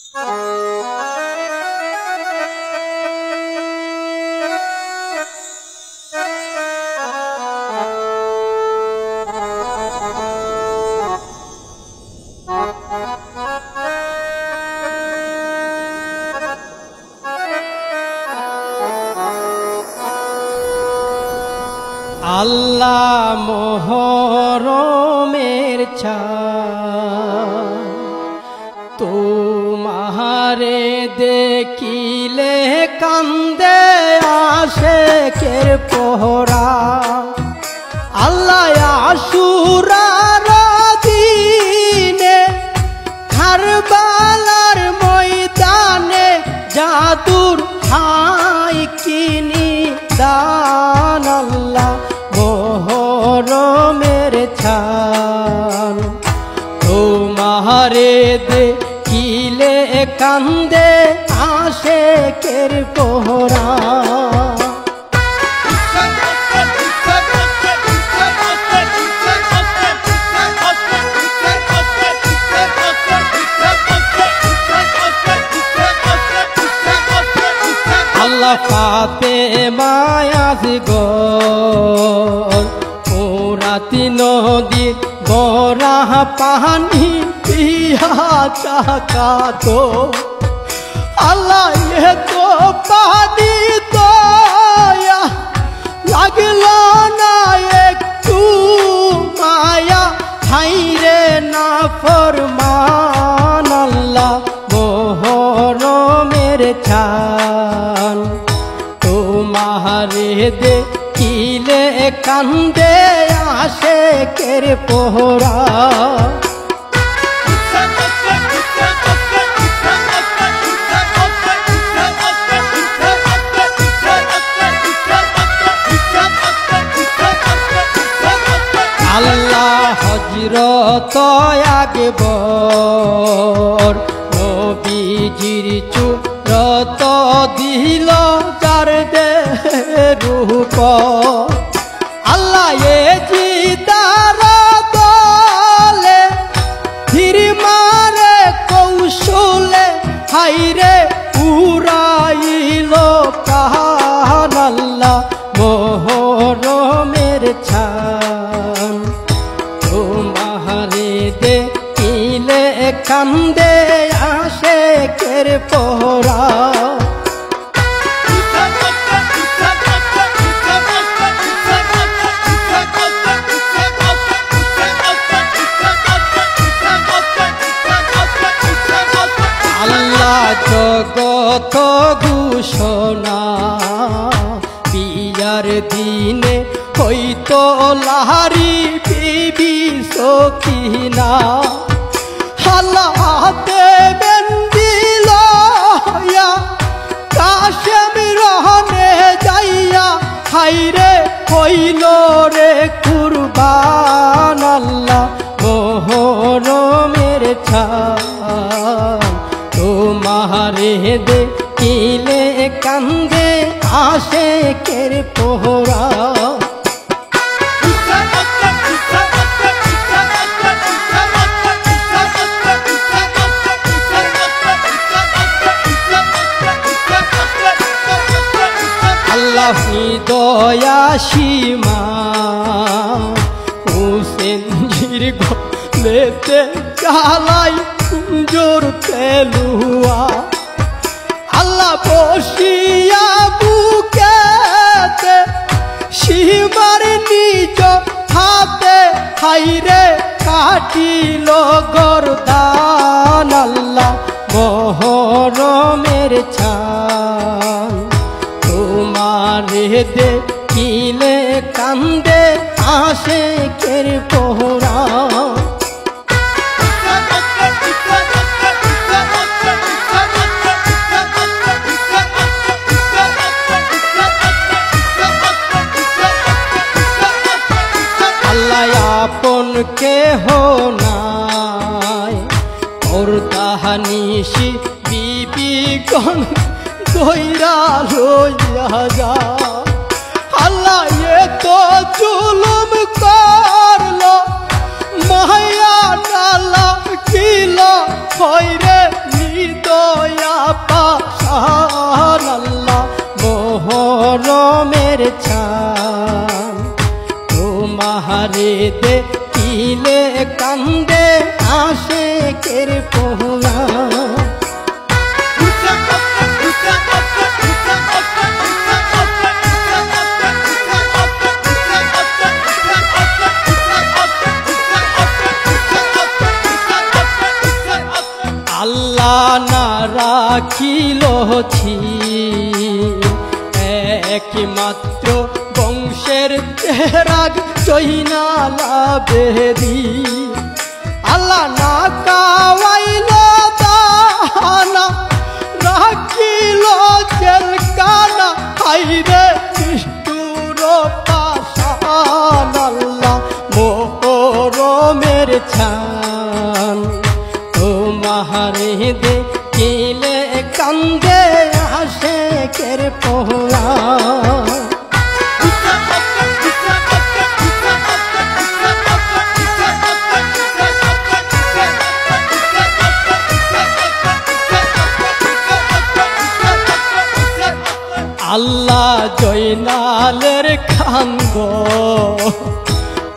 আল্লাহ মোহরমের চাঁদ তোমারে দেখিলে কান্দে আশেকের পোহরা। আল্লাহ আশুরার দিনে কারবালার ময়দানে জাদুর হাই কিনি দান। আল্লাহ মোহরমের চাঁদ তোমারে দেখিলে কান্দে আশেকের পোহরা। আল্লাহ ফাতেমা আসগর ওরাতি নদীর বরা পানি পিয়া চাকাতো। আল্লাহ এ তো পানি দয়া লাগল না একটু মায়া হাইরে না ফরমান। আল্লাহ মোহরমের চাঁদ তোমারে দেখিলে কান্দে আশেকের পোহরা। আল্লাহ হযরত আকবর নবীজির চূড়ত দিল যার দে রূপ। আল্লাহ এ জিদার দলে ধীর মারে কৌশলে হাইরে উড়াইল প্রাণ। আল্লাহ মোহরমের চাঁদ তোমারে দেখিলে কান্দে আশেকের পোহরা। আল্লাহ জগত ঘোষণা বিয়ার দিনে হইতো লাহারি বিবি সখিনা। আল্লাহ হাতে বেন্দি লয়া কাশেম রহনে যাইয়া হাইরে হইল রে কুরবান। আল্লাহ মোহরমের চাঁদ তোমারে দেখিলে কান্দে আশেকের পোহরা। আল্লাহ দয়া সীমা হুসেন জির গলেতে চালাই কুঞ্জর তেলুয়া। আল্লাহ বসিয়া বুকেতে সীমার নিজ হাতে হাইরে কাটিল গরদান। আল্লাহ মোহরমের চাঁদ তোমারে দেখিলে কান্দে আশেকের পোহরা। আপন কেহ নাই ওর তাহানিশি বিবি গণ দইরা লইয়া যা। আল্লাহ এ তো জুলুম করলো মায়া ডালা কিল হইরে নিদ দেখিলে কান্দে আশেকের পোহরা। আল্লাহ না রাখিল একমাত্র বংশের চেরাগ চৈনালা বেদি। আল্লাহ না কাওয়াইল দানা রাখিল জেলখানা হাইরে নিষ্ঠুর পাষাণ। আল্লাহ মোহরমের ছান তোমারে দেখিলে কান্দে আশেকের পোহরা। আল্লাহ জয়নালের খান্দ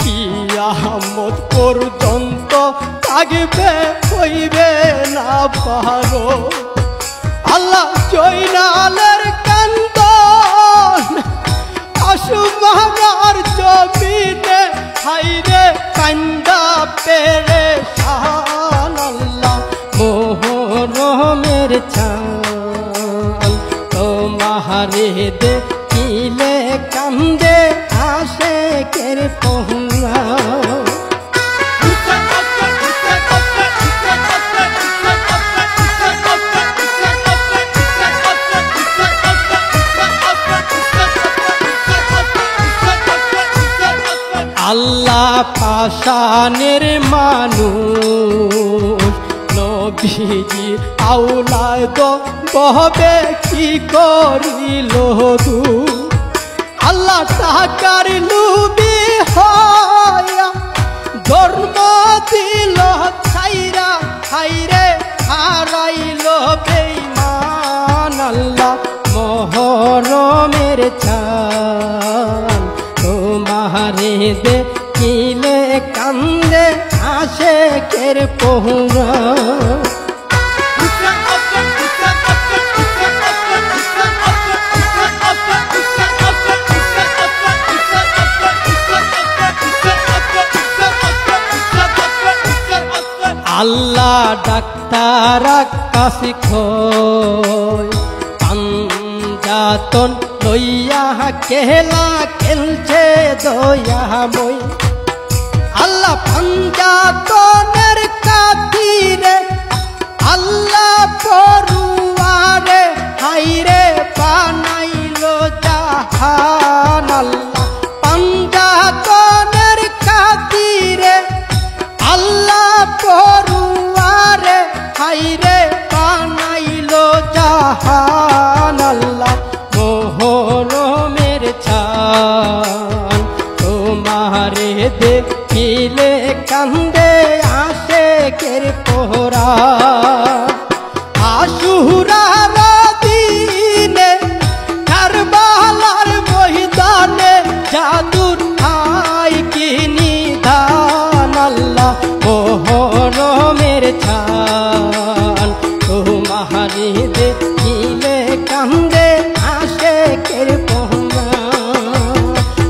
কিয়ামত পর্যন্ত থাকবে হইবে না পারো। আল্লাহ জয়নালের কান্দ আসমানের জমিনে হাইরে কান্দা পেরেশান। আল্লাহ মোহরমের ছান তোমারে দেখিলে কান্দে আশেকের পোহরা। আল্লাহ পাষাণের মানুষ নবীজি আওলাদ বহবে কি করিল দু। আল্লাহ টাকার লুবি হয়া ধর্ম দিল ছাইরা হাইরে হারাইল বেঈমান। আল্লাহ মোহরমের ছান তোমারে দেখিলে কান্দে আশেকের পোহরা। আল্লাহ ডাক্তার কাছে খোয় পাঞ্জাতন লইয়া খেলা খেলছে দয়াময়। আল্লাহ পাঞ্জাতনের কাতিরে আল্লাহ পরুয়ারে হাইরে বানাইল জাহান। আল্লাহ পাঞ্জাতনের কাতিরে আল্লাহ পরুয়ারে হাইরে বানাইল জাহান। আল্লাহ মোহরমের ছান তোমারে দেখিলে কান্দে আশেকের পোহরা। আশুরার দিনে কারবালার ময়দানে জাদুর ঠাই কি নিধান। আল্লাহ মোহরমের ছান তোমারে দেখিলে কান্দে আশেকের পোহরা।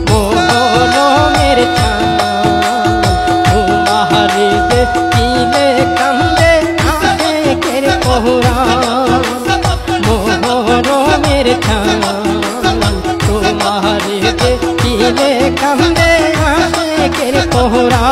মোহরমের ছান তোমারে দেখিলে কান্দে আশেকের পোহরা। মোহরমের ছান তোমারে দেখিলে কান্দে আশেকের পোহরা।